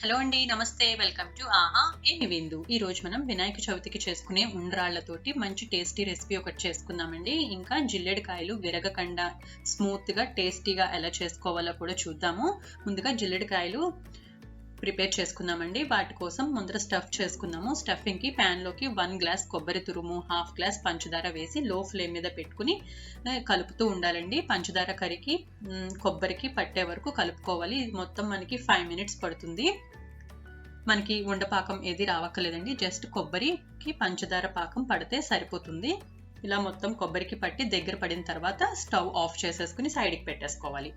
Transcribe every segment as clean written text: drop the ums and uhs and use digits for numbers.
Hello అండి, నమస్తే. Welcome to ఆహా ఏమి విందు. ఈ రోజు మనం వినాయక చవితికి చేసుకునే ఉండ్రాళ్లతోటి మంచి టేస్టీ రెసిపీ ఒకటి చేసుకుందామండి. ఇంకా జిల్లెడికాయలు విరగకుండా స్మూత్ గా టేస్టీగా ఎలా చేసుకోవాలో కూడా చూద్దాము. ముందుగా జిల్లెడికాయలు ప్రిపేర్ చేసుకుందామండి. వాటి కోసం ముందర స్టఫ్ చేసుకుందాము. స్టఫింగ్ కి ప్యాన్ లోకి 1 గ్లాస్ కొబ్బరి తురుము, 1/2 గ్లాస్ పంచదార వేసి లో ఫ్లేమ్ మీద పెట్టుకుని కలుపుతూ ఉండాలండి. పంచదార కరికి కొబ్బరికి పట్టే వరకు కలుపుకోవాలి. ఇది మొత్తం మనకి 5 మినిట్స్ పడుతుంది. మనకి ఉండపాకం ఏది రావక్కర్లేదండి. జస్ట్ కొబ్బరికి పంచదార పాకం పడితే సరిపోతుంది. ఇలా మొత్తం కొబ్బరికి పట్టి దగ్గర పడిన తర్వాత స్టవ్ ఆఫ్ చేసేసుకుని సైడ్కి పెట్టేసుకోవాలి.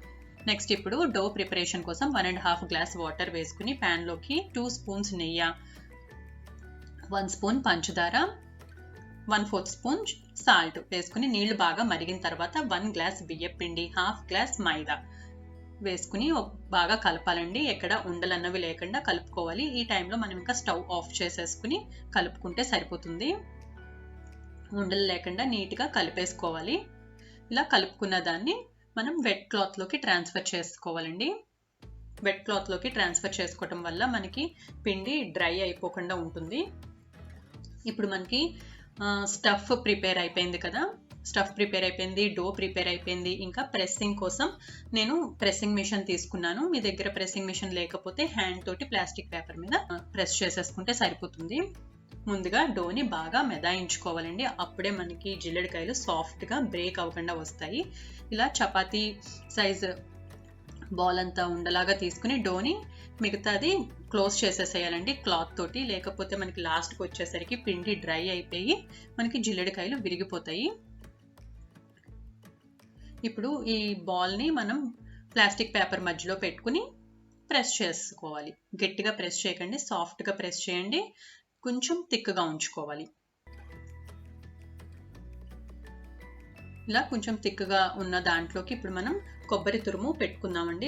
నెక్స్ట్ ఇప్పుడు డో ప్రిపరేషన్ కోసం 1.5 గ్లాస్ వాటర్ వేసుకుని ప్యాన్ లోకి 2 స్పూన్స్ నెయ్యి, 1 స్పూన్ పంచదార, 1/4 స్పూన్ సాల్ట్ వేసుకుని నీళ్లు బాగా మరిగిన తర్వాత 1 గ్లాస్ బియ్యం పిండి, 1/2 గ్లాస్ మైదా వేసుకుని బాగా కలపాలండి. ఎక్కడ ఉండలన్నవి లేకుండా కలుపుకోవాలి. ఈ టైంలో మనం ఇంకా స్టవ్ ఆఫ్ చేసేసుకుని కలుపుకుంటే సరిపోతుంది. ఉండలు లేకుండా నీట్గా కలిపేసుకోవాలి. ఇలా కలుపుకున్న దాన్ని మనం వెట్ క్లాత్ లోకి ట్రాన్స్ఫర్ చేసుకోవాలండి. వెట్ క్లాత్ లోకి ట్రాన్స్ఫర్ చేసుకోవటం వల్ల మనకి పిండి డ్రై అయిపోకుండా ఉంటుంది. ఇప్పుడు మనకి స్టఫ్ ప్రిపేర్ అయిపోయింది కదా. స్టఫ్ ప్రిపేర్ అయిపోయింది, డో ప్రిపేర్ అయిపోయింది. ఇంకా ప్రెస్సింగ్ కోసం నేను ప్రెస్సింగ్ మిషన్ తీసుకున్నాను. మీ దగ్గర ప్రెస్సింగ్ మిషన్ లేకపోతే హ్యాండ్ తోటి ప్లాస్టిక్ పేపర్ మీద ప్రెస్ చేసేసుకుంటే సరిపోతుంది. ముందుగా డోని బాగా మెదాయించుకోవాలండి. అప్పుడే మనకి జిల్లెడికాయలు సాఫ్ట్గా బ్రేక్ అవ్వకుండా వస్తాయి. ఇలా చపాతీ సైజ్ బాల్ అంతా ఉండలాగా తీసుకుని డోని మిగతాది క్లోజ్ చేసేసేయాలండి క్లాత్ తోటి. లేకపోతే మనకి లాస్ట్కి వచ్చేసరికి పిండి డ్రై అయిపోయి మనకి జిల్లెడికాయలు విరిగిపోతాయి. ఇప్పుడు ఈ బాల్ని మనం ప్లాస్టిక్ పేపర్ మధ్యలో పెట్టుకుని ప్రెస్ చేసుకోవాలి. గట్టిగా ప్రెస్ చేయకండి, సాఫ్ట్గా ప్రెస్ చేయండి. కొంచెం థిక్గా ఉంచుకోవాలి. ఇలా కొంచెం థిక్గా ఉన్న దాంట్లోకి ఇప్పుడు మనం కొబ్బరి తురుము పెట్టుకుందామండి.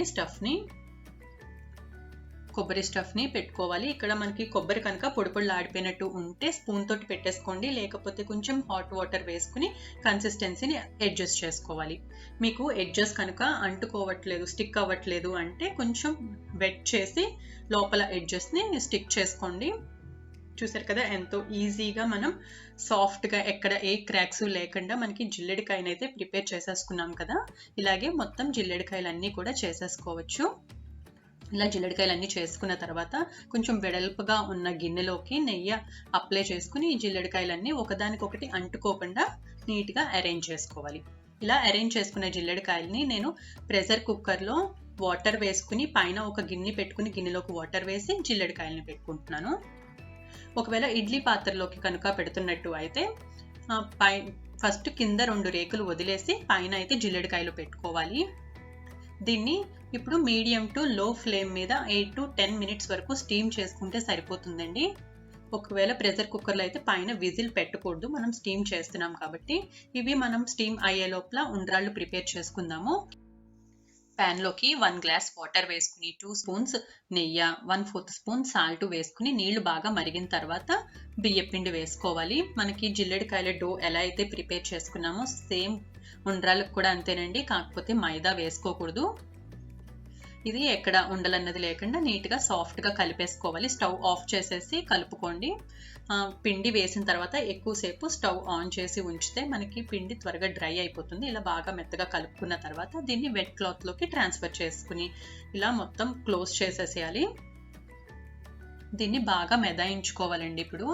కొబ్బరి స్టఫ్ని పెట్టుకోవాలి. ఇక్కడ మనకి కొబ్బరి కనుక పొడి ఆడిపోయినట్టు ఉంటే స్పూన్ తోటి పెట్టేసుకోండి. లేకపోతే కొంచెం హాట్ వాటర్ వేసుకుని కన్సిస్టెన్సీని అడ్జస్ట్ చేసుకోవాలి. మీకు ఎడ్జెస్ కనుక అంటుకోవట్లేదు, స్టిక్ అవ్వట్లేదు అంటే కొంచెం వెట్ చేసి లోపల ఎడ్జెస్ని స్టిక్ చేసుకోండి. చూసారు కదా ఎంతో ఈజీగా మనం సాఫ్ట్గా ఎక్కడ ఏ క్రాక్స్ లేకుండా మనకి జిల్లెడికాయనైతే ప్రిపేర్ చేసేసుకున్నాం కదా. ఇలాగే మొత్తం జిల్లెడికాయలన్నీ కూడా చేసేసుకోవచ్చు. ఇలా జిల్లెడికాయలన్నీ చేసుకున్న తర్వాత కొంచెం వెడల్పుగా ఉన్న గిన్నెలోకి నెయ్యి అప్లై చేసుకుని ఈ జిల్లెడికాయలన్నీ ఒకదానికొకటి అంటుకోకుండా నీట్గా అరేంజ్ చేసుకోవాలి. ఇలా అరేంజ్ చేసుకున్న జిల్లెడికాయలని నేను ప్రెషర్ కుక్కర్లో వాటర్ వేసుకుని పైన ఒక గిన్నె పెట్టుకుని గిన్నెలోకి వాటర్ వేసి జిల్లెడికాయలని పెట్టుకుంటున్నాను. ఒకవేళ ఇడ్లీ పాత్రలోకి కనుక పెడుతున్నట్టు అయితే ఫస్ట్ కింద 2 రేకులు వదిలేసి పైన అయితే జిల్లెడికాయలు పెట్టుకోవాలి. దీన్ని ఇప్పుడు మీడియం టు లో ఫ్లేమ్ మీద 8 to 10 మినిట్స్ వరకు స్టీమ్ చేసుకుంటే సరిపోతుందండి. ఒకవేళ ప్రెషర్ కుక్కర్లో అయితే పైన విజిల్ పెట్టకూడదు, మనం స్టీమ్ చేస్తున్నాం కాబట్టి. ఇవి మనం స్టీమ్ అయ్యే లోపల ఉండ్రాళ్ళు ప్రిపేర్ చేసుకుందాము. ప్యాన్ లోకి 1 గ్లాస్ వాటర్ వేసుకుని 2 స్పూన్స్ నెయ్యి, 1/4 స్పూన్ సాల్ట్ వేసుకుని నీళ్లు బాగా మరిగిన తర్వాత బియ్యం పిండి వేసుకోవాలి. మనకి జిల్లెడికాయల డో ఎలా అయితే ప్రిపేర్ చేసుకున్నామో సేమ్ ఉండ్రాలకు కూడా అంతేనండి. కాకపోతే మైదా వేసుకోకూడదు. ఇది ఎక్కడ ఉండలన్నది లేకుండా నీట్గా సాఫ్ట్గా కలిపేసుకోవాలి. స్టవ్ ఆఫ్ చేసేసి కలుపుకోండి. పిండి వేసిన తర్వాత ఎక్కువసేపు స్టవ్ ఆన్ చేసి ఉంచితే మనకి పిండి త్వరగా డ్రై అయిపోతుంది. ఇలా బాగా మెత్తగా కలుపుకున్న తర్వాత దీన్ని వెట్ క్లాత్లోకి ట్రాన్స్ఫర్ చేసుకుని ఇలా మొత్తం క్లోజ్ చేసేసేయాలి. దీన్ని బాగా మెదాయించుకోవాలండి. ఇప్పుడు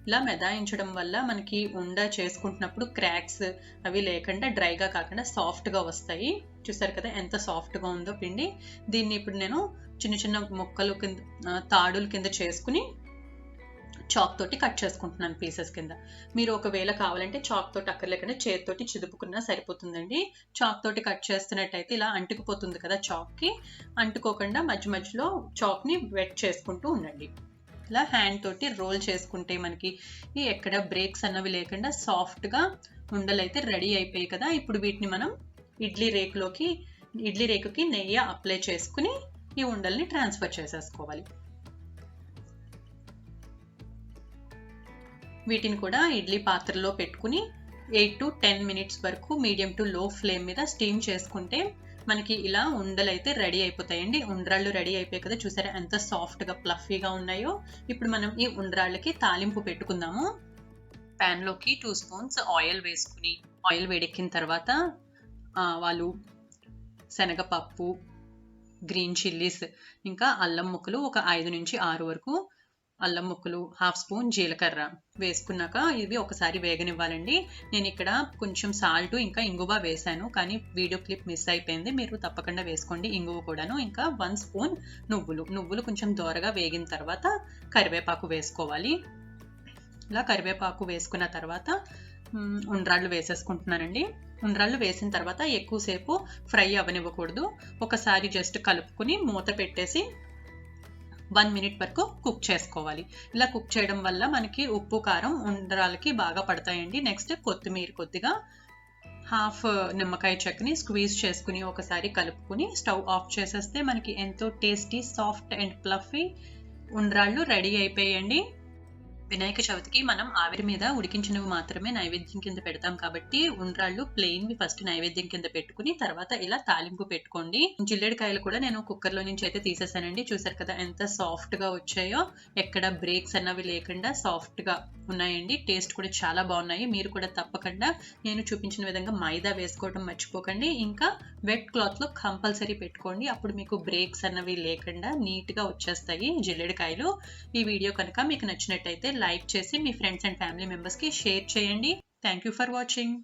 ఇలా మెదాయించడం వల్ల మనకి ఉండ చేసుకుంటున్నప్పుడు క్రాక్స్ అవి లేకుండా డ్రైగా కాకుండా సాఫ్ట్గా వస్తాయి. చూసారు కదా ఎంత సాఫ్ట్గా ఉందో పిండి. దీన్ని ఇప్పుడు నేను చిన్న చిన్న ముక్కలు కింద తాడుల కింద చేసుకుని చాక్ తోటి కట్ చేసుకుంటున్నాను పీసెస్ కింద. మీరు ఒకవేళ కావాలంటే చాక్ తోటి అక్కర్లేకుండా చేతితోటి చిదుపుకున్నా సరిపోతుందండి. చాక్ తోటి కట్ చేస్తున్నట్టయితే ఇలా అంటుకుపోతుంది కదా, చాక్కి అంటుకోకుండా మధ్య మధ్యలో చాక్ని వెట్ చేసుకుంటూ ఉండండి. ఇలా హ్యాండ్ తోటి రోల్ చేసుకుంటే మనకి ఎక్కడ బ్రేక్స్ అన్నవి లేకుండా సాఫ్ట్గా ఉండలు అయితే రెడీ అయిపోయాయి కదా. ఇప్పుడు వీటిని మనం ఇడ్లీ రేకుకి నెయ్యి అప్లై చేసుకుని ఈ ఉండల్ని ట్రాన్స్ఫర్ చేసేసుకోవాలి. వీటిని కూడా ఇడ్లీ పాత్రలో పెట్టుకుని 8 to 10 మినిట్స్ వరకు మీడియం టు లో ఫ్లేమ్ మీద స్టీమ్ చేసుకుంటే మనకి ఇలా ఉండలు అయితే రెడీ అయిపోతాయండి. ఉండ్రాళ్ళు రెడీ అయిపోయాయి కదా, చూసారా ఎంత సాఫ్ట్గా ఫ్లఫీగా ఉన్నాయో. ఇప్పుడు మనం ఈ ఉండ్రాళ్ళకి తాలింపు పెట్టుకుందాము. ప్యాన్లోకి 2 స్పూన్స్ ఆయిల్ వేసుకుని, ఆయిల్ వేడెక్కిన తర్వాత ఆవాలు, శనగపప్పు, గ్రీన్ చిల్లీస్, ఇంకా అల్లం ముక్కలు ఒక 5 నుంచి 6 వరకు అల్లం ముక్కలు, 1/2 స్పూన్ జీలకర్ర వేసుకున్నాక ఇవి ఒకసారి వేగనివ్వాలండి. నేను ఇక్కడ కొంచెం సాల్ట్ ఇంకా ఇంగువ వేసాను, కానీ వీడియో క్లిప్ మిస్ అయిపోయింది. మీరు తప్పకుండా వేసుకోండి ఇంగువ కూడాను. ఇంకా 1 స్పూన్ నువ్వులు కొంచెం దోరగా వేగిన తర్వాత కరివేపాకు వేసుకోవాలి. ఇలా కరివేపాకు వేసుకున్న తర్వాత ఉండ్రాళ్ళు వేసేసుకుంటున్నానండి. ఉండ్రాళ్ళు వేసిన తర్వాత ఎక్కువసేపు ఫ్రై అవ్వనివ్వకూడదు. ఒకసారి జస్ట్ కలుపుకుని మూత పెట్టేసి 1 మినిట్ వరకు కుక్ చేసుకోవాలి. ఇలా కుక్ చేయడం వల్ల మనకి ఉప్పు కారం ఉండ్రాలకి బాగా పడతాయండి. నెక్స్ట్ కొత్తిమీర కొద్దిగా, 1/2 నిమ్మకాయ చెక్కని స్క్వీజ్ చేసుకుని ఒకసారి కలుపుకుని స్టవ్ ఆఫ్ చేసేస్తే మనకి ఎంతో టేస్టీ, సాఫ్ట్ అండ్ ఫ్లఫీ ఉండ్రాళ్ళు రెడీ అయిపోయాయండి. వినాయక చవితికి మనం ఆవిరి మీద ఉడికించినవి మాత్రమే నైవేద్యం కింద పెడతాం కాబట్టి ఉండ్రాళ్ళు ప్లెయిన్వి ఫస్ట్ నైవేద్యం కింద పెట్టుకుని తర్వాత ఇలా తాలింపు పెట్టుకోండి. జిల్లేడికాయలు కూడా నేను కుక్కర్లో నుంచి అయితే తీసేసానండి. చూసారు కదా ఎంత సాఫ్ట్గా వచ్చాయో, ఎక్కడ బ్రేక్స్ అన్నవి లేకుండా సాఫ్ట్గా ఉన్నాయండి. టేస్ట్ కూడా చాలా బాగున్నాయి. మీరు కూడా తప్పకుండా నేను చూపించిన విధంగా మైదా వేసుకోవడం మర్చిపోకండి. ఇంకా వెట్ క్లాత్లో కంపల్సరీ పెట్టుకోండి. అప్పుడు మీకు బ్రేక్స్ అన్నవి లేకుండా నీట్గా వచ్చేస్తాయి జిల్లేడికాయలు. ఈ వీడియో కనుక మీకు నచ్చినట్టయితే లైక్ చేసి మీ ఫ్రెండ్స్ అండ్ ఫ్యామిలీ మెంబర్స్కి షేర్ చేయండి. Thank you for watching.